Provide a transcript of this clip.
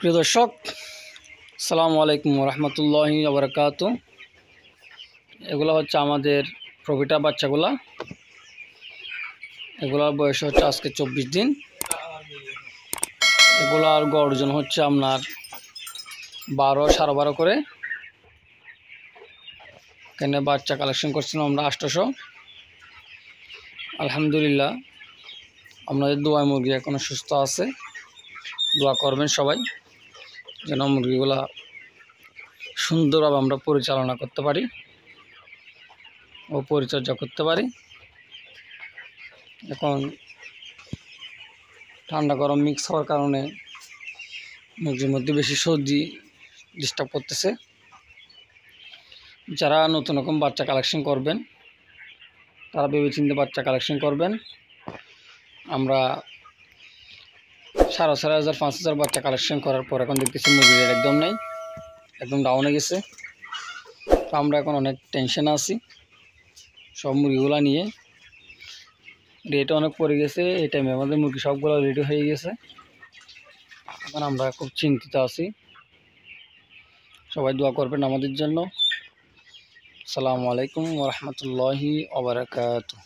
প্রিয় দর্শক, আসসালামু আলাইকুম রহমতুল্লাহি ওবরাকাত। এগুলো হচ্ছে আমাদের প্রফিটা বাচ্চাগুলা। এগুলার বয়স হচ্ছে আজকে 24 দিন। এগুলার গড় ওজন হচ্ছে আপনার 12-12.5 করে। এখানে বাচ্চা কালেকশন করছিলাম আমরা 800। আলহামদুলিল্লাহ, আপনাদের দোয়ায় মুরগি এখনো সুস্থ আছে। দোয়া করবেন সবাই যেন মুরগিগুলা সুন্দরভাবে আমরা পরিচালনা করতে পারি ও পরিচর্যা করতে পারি। এখন ঠান্ডা গরম মিক্স হওয়ার কারণে মুরগির মধ্যে বেশি সর্দি ডিস্টার্ব করতেছে। যারা নতুন রকম বাচ্চা কালেকশন করবেন তারা ভেবেচিন্তে বাচ্চা কালেকশন করবেন। আমরা 4,500 বাচ্চা কালেকশন করার পর এখন দেখতেছি মুরগির রেট একদম নেই, একদম ডাউনে গেছে। তো আমরা এখন অনেক টেনশনে আছি সব মুরগিগুলো নিয়ে। রেট অনেক পড়ে গেছে, এই টাইমে আমাদের মুরগি সবগুলো রেডি হয়ে গেছে। এখন আমরা খুব চিন্তিত আছি। সবাই দোয়া করবেন আমাদের জন্য। আসসালামু আলাইকুম ওয়া রাহমাতুল্লাহি ওয়া বারাকাতুহু।